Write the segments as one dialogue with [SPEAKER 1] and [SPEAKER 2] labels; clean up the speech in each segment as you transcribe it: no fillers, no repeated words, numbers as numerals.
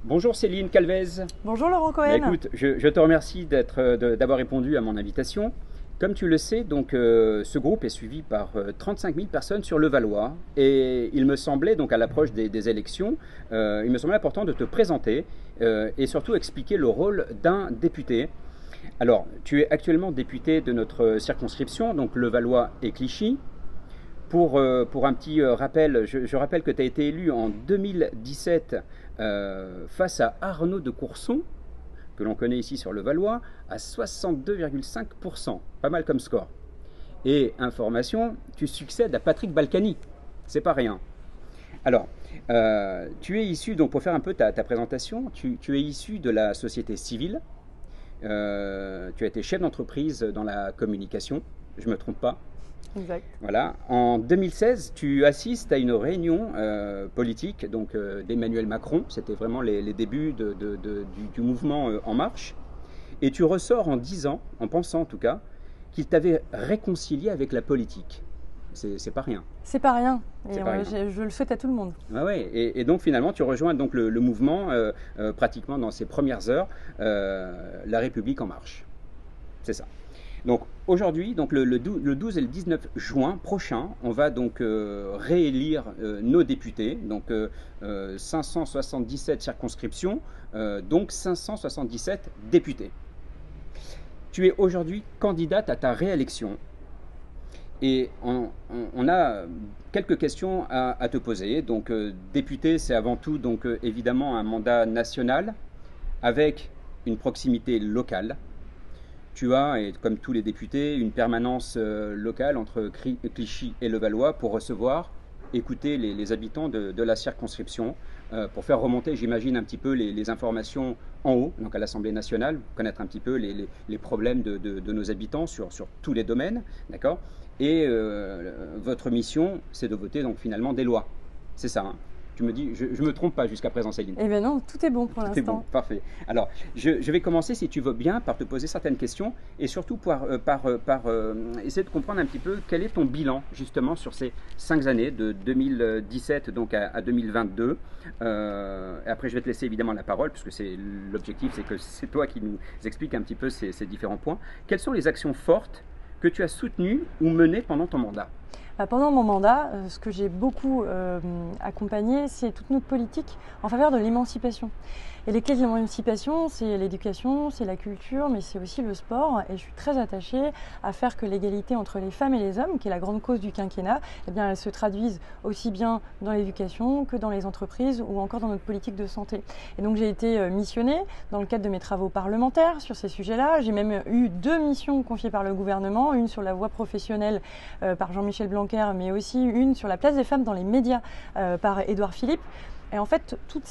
[SPEAKER 1] Bonjour Céline Calvez.
[SPEAKER 2] Bonjour Laurent
[SPEAKER 1] Bah,
[SPEAKER 2] Cohen.
[SPEAKER 1] écoute, je te remercie d'avoir répondu à mon invitation. Comme tu le sais, donc, ce groupe est suivi par 35 000 personnes sur Levallois et il me semblait, donc à l'approche des élections, il me semblait important de te présenter et surtout expliquer le rôle d'un député. Alors, tu es actuellement député de notre circonscription, donc Levallois et Clichy. Pour un petit rappel, je rappelle que tu as été élu en 2017 face à Arnaud de Courson, que l'on connaît ici sur le Valois, à 62,5%. Pas mal comme score. Et information, tu succèdes à Patrick Balkany. C'est pas rien. Alors, tu es issu, donc pour faire un peu ta présentation, tu es issu de la société civile. Tu as été chef d'entreprise dans la communication, je ne me trompe pas.
[SPEAKER 2] Exact.
[SPEAKER 1] Voilà. En 2016, tu assistes à une réunion politique donc d'Emmanuel Macron. C'était vraiment les débuts du mouvement En Marche. Et tu ressors en disant, en pensant en tout cas, qu'il t'avait réconcilié avec la politique. C'est pas rien.
[SPEAKER 2] C'est pas rien. Et
[SPEAKER 1] C'est pas rien.
[SPEAKER 2] je le souhaite à tout le monde.
[SPEAKER 1] Ah ouais. Et donc finalement, tu rejoins donc le mouvement pratiquement dans ses premières heures, La République En Marche. C'est ça. Donc aujourd'hui, donc le 12 et le 19 juin prochain, on va donc réélire nos députés, donc 577 circonscriptions, donc 577 députés. Tu es aujourd'hui candidate à ta réélection et on a quelques questions à te poser. Donc député, c'est avant tout donc évidemment un mandat national avec une proximité locale. Tu as, et comme tous les députés, une permanence locale entre Clichy et Levallois pour recevoir, écouter les habitants de la circonscription, pour faire remonter, j'imagine, un petit peu les informations en haut, donc à l'Assemblée nationale, connaître un petit peu les problèmes de nos habitants sur tous les domaines, d'accord. Et votre mission, c'est de voter donc finalement des lois. C'est ça, hein. Tu me dis, je ne me trompe pas jusqu'à présent, Céline.
[SPEAKER 2] Eh bien non, tout est bon pour
[SPEAKER 1] C'est bon,
[SPEAKER 2] l'instant.
[SPEAKER 1] parfait. Alors, je vais commencer, si tu veux bien, par te poser certaines questions et surtout par essayer de comprendre un petit peu quel est ton bilan, justement, sur ces 5 années, de 2017 donc à 2022. Et après, je vais te laisser évidemment la parole, puisque l'objectif, c'est que c'est toi qui nous expliques un petit peu ces différents points. Quelles sont les actions fortes que tu as soutenues ou menées pendant ton mandat ?
[SPEAKER 2] Pendant mon mandat, ce que j'ai beaucoup accompagné, c'est toute notre politique en faveur de l'émancipation. Et les clés de l'émancipation, c'est l'éducation, c'est la culture, mais c'est aussi le sport. Et je suis très attachée à faire que l'égalité entre les femmes et les hommes, qui est la grande cause du quinquennat, eh bien, elle se traduise aussi bien dans l'éducation que dans les entreprises ou encore dans notre politique de santé. Et donc j'ai été missionnée dans le cadre de mes travaux parlementaires sur ces sujets-là. J'ai même eu 2 missions confiées par le gouvernement, une sur la voie professionnelle par Jean-Michel Blanquer, mais aussi une sur la place des femmes dans les médias par Édouard Philippe. Et en fait, tous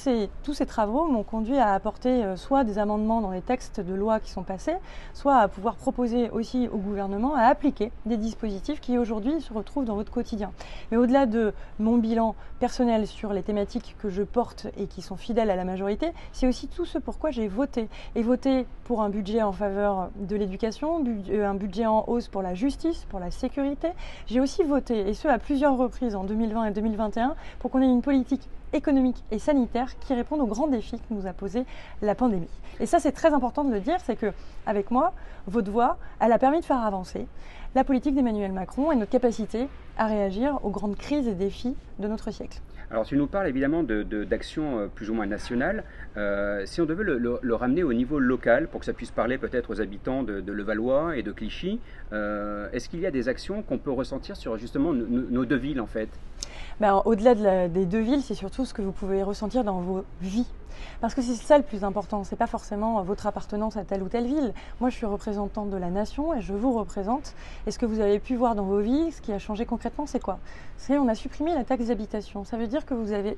[SPEAKER 2] ces travaux m'ont conduit à apporter soit des amendements dans les textes de loi qui sont passés, soit à pouvoir proposer aussi au gouvernement à appliquer des dispositifs qui aujourd'hui se retrouvent dans votre quotidien. Mais au-delà de mon bilan personnel sur les thématiques que je porte et qui sont fidèles à la majorité, c'est aussi tout ce pourquoi j'ai voté. Et voté pour un budget en faveur de l'éducation, un budget en hausse pour la justice, pour la sécurité. J'ai aussi voté, et ce à plusieurs reprises en 2020 et 2021, pour qu'on ait une politique économique et sanitaire qui répondent aux grands défis que nous a posé la pandémie. Et ça, c'est très important de le dire, c'est que avec moi, votre voix, elle a permis de faire avancer la politique d'Emmanuel Macron et notre capacité à réagir aux grandes crises et défis de notre siècle.
[SPEAKER 1] Alors tu nous parles évidemment d'actions plus ou moins nationales. Si on devait le ramener au niveau local, pour que ça puisse parler peut-être aux habitants de Levallois et de Clichy, est-ce qu'il y a des actions qu'on peut ressentir sur justement nos 2 villes en fait ?
[SPEAKER 2] Au-delà des 2 villes, c'est surtout ce que vous pouvez ressentir dans vos vies. Parce que c'est ça le plus important, c'est pas forcément votre appartenance à telle ou telle ville. Moi, je suis représentante de la nation et je vous représente. Et ce que vous avez pu voir dans vos vies, ce qui a changé concrètement, c'est quoi ? On a supprimé la taxe d'habitation. Ça veut dire que vous avez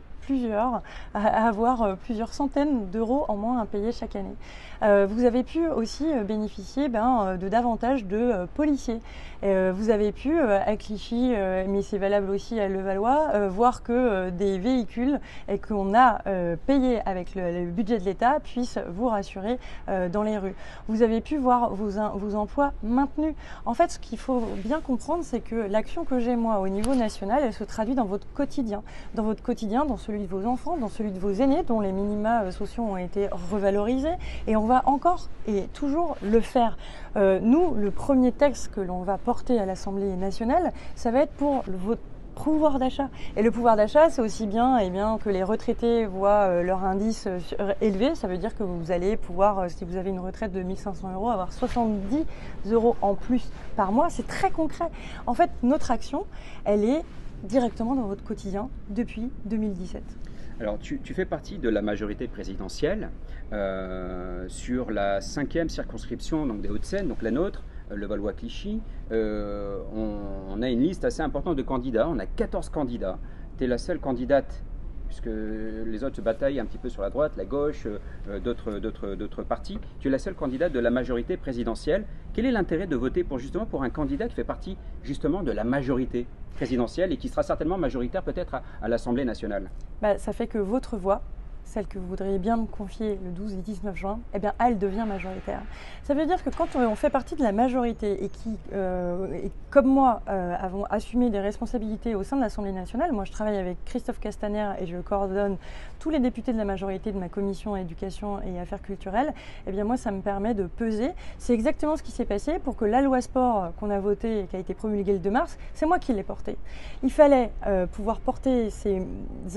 [SPEAKER 2] à avoir plusieurs centaines d'euros en moins à payer chaque année. Vous avez pu aussi bénéficier de davantage de policiers. Vous avez pu, à Clichy, mais c'est valable aussi à Levallois, voir que des véhicules et qu'on a payé avec le budget de l'État puissent vous rassurer dans les rues. Vous avez pu voir vos emplois maintenus. En fait, ce qu'il faut bien comprendre, c'est que l'action que j'ai projet, moi, au niveau national, elle se traduit dans votre quotidien. Dans votre quotidien, dans celui de vos enfants, dans celui de vos aînés, dont les minima sociaux ont été revalorisés. Et on va encore et toujours le faire. Nous, le premier texte que l'on va porter à l'Assemblée nationale, ça va être pour votre pouvoir d'achat. Et le pouvoir d'achat, c'est aussi bien, que les retraités voient leur indice élevé. Ça veut dire que vous allez pouvoir, si vous avez une retraite de 1 500 €, avoir 70 € en plus par mois. C'est très concret. En fait, notre action, elle est directement dans votre quotidien depuis 2017.
[SPEAKER 1] Alors, tu fais partie de la majorité présidentielle sur la 5e circonscription donc des Hauts-de-Seine, donc la nôtre, Levallois-Clichy. On a une liste assez importante de candidats, on a 14 candidats. Tu es la seule candidate, puisque les autres se bataillent un petit peu sur la droite, la gauche, d'autres partis. Tu es la seule candidate de la majorité présidentielle. Quel est l'intérêt de voter justement pour un candidat qui fait partie justement de la majorité présidentielle et qui sera certainement majoritaire peut-être à l'Assemblée nationale?
[SPEAKER 2] Ça fait que votre voix, celle que vous voudriez bien me confier le 12 et 19 juin, elle devient majoritaire. Ça veut dire que quand on fait partie de la majorité et qui, comme moi, avons assumé des responsabilités au sein de l'Assemblée nationale, moi je travaille avec Christophe Castaner et je coordonne tous les députés de la majorité de ma commission éducation et affaires culturelles, moi ça me permet de peser. C'est exactement ce qui s'est passé pour que la loi sport qu'on a votée et qui a été promulguée le 2 mars, c'est moi qui l'ai portée. Il fallait pouvoir porter ces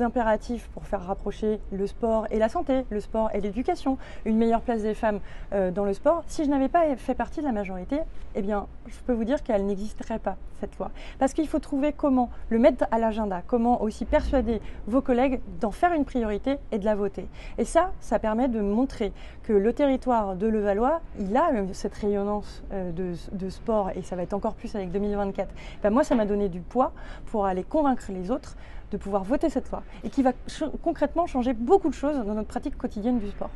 [SPEAKER 2] impératifs pour faire rapprocher le sport et la santé, le sport et l'éducation, une meilleure place des femmes dans le sport. Si je n'avais pas fait partie de la majorité, je peux vous dire qu'elle n'existerait pas, cette loi. Parce qu'il faut trouver comment le mettre à l'agenda, comment aussi persuader vos collègues d'en faire une priorité et de la voter. Et ça permet de montrer que le territoire de Levallois, il a cette rayonnance de sport, et ça va être encore plus avec 2024. Moi, ça m'a donné du poids pour aller convaincre les autres de pouvoir voter cette loi et qui va concrètement changer beaucoup de choses dans notre pratique quotidienne du sport.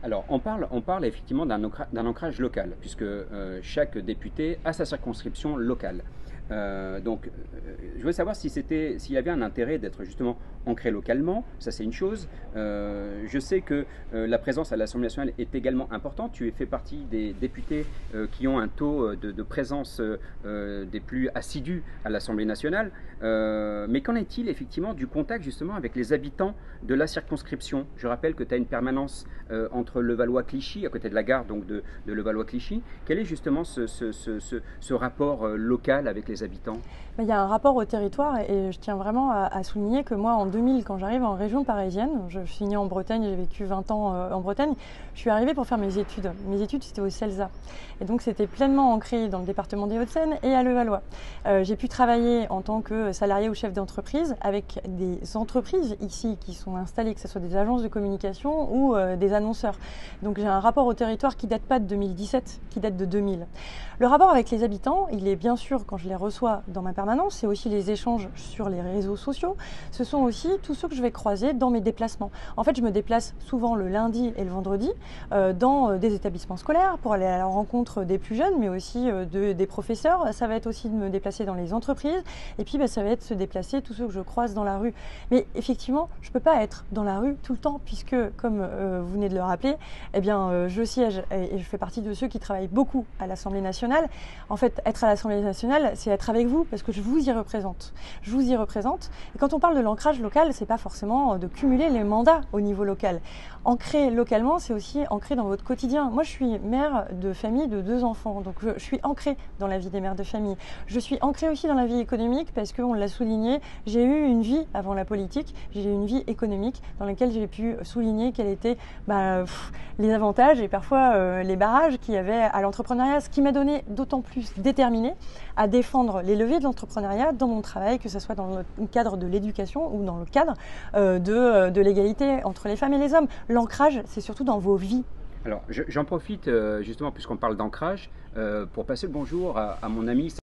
[SPEAKER 1] Alors, on parle effectivement d'un ancrage local, puisque chaque député a sa circonscription locale. Je voulais savoir s'il y avait un intérêt d'être justement ancré localement, ça c'est une chose. Je sais que la présence à l'Assemblée nationale est également importante. Tu fais partie des députés qui ont un taux de présence des plus assidus à l'Assemblée nationale. Mais qu'en est-il effectivement du contact justement avec les habitants de la circonscription? Je rappelle que tu as une permanence entre Levallois-Clichy, à côté de la gare donc de Levallois-Clichy. Quel est justement ce rapport local avec les habitants?
[SPEAKER 2] Il y a un rapport au territoire et je tiens vraiment à souligner que moi en 2000, quand j'arrive en région parisienne, je suis née en Bretagne, j'ai vécu 20 ans en Bretagne, je suis arrivée pour faire mes études. Mes études c'était au CELSA et donc c'était pleinement ancré dans le département des Hauts-de-Seine et à Levallois. J'ai pu travailler en tant que salarié ou chef d'entreprise avec des entreprises ici qui sont installées, que ce soit des agences de communication ou des annonceurs. Donc j'ai un rapport au territoire qui date pas de 2017, qui date de 2000. Le rapport avec les habitants, il est bien sûr quand je les reçois dans ma permanence, c'est aussi les échanges sur les réseaux sociaux. Ce sont aussi tous ceux que je vais croiser dans mes déplacements. En fait, je me déplace souvent le lundi et le vendredi dans des établissements scolaires pour aller à la rencontre des plus jeunes, mais aussi des professeurs. Ça va être aussi de me déplacer dans les entreprises et puis ça va être se déplacer tous ceux que je croise dans la rue. Mais effectivement, je ne peux pas être dans la rue tout le temps puisque, comme vous venez de le rappeler, je siège et je fais partie de ceux qui travaillent beaucoup à l'Assemblée nationale. En fait, être à l'Assemblée nationale, c'est être avec vous parce que je vous y représente. Je vous y représente. Et quand on parle de l'ancrage local, c'est pas forcément de cumuler les mandats au niveau local. Ancrer localement, c'est aussi ancrer dans votre quotidien. Moi, je suis mère de famille de 2 enfants, donc je suis ancrée dans la vie des mères de famille. Je suis ancrée aussi dans la vie économique parce qu'on l'a souligné, j'ai eu une vie avant la politique, j'ai eu une vie économique dans laquelle j'ai pu souligner quels étaient les avantages et parfois les barrages qu'il y avait à l'entrepreneuriat, ce qui m'a donné d'autant plus déterminée à défendre les leviers de l'entrepreneuriat dans mon travail, que ce soit dans le cadre de l'éducation ou dans le cadre de l'égalité entre les femmes et les hommes. L'ancrage, c'est surtout dans vos vies.
[SPEAKER 1] Alors, j'en profite justement, puisqu'on parle d'ancrage, pour passer le bonjour à mon ami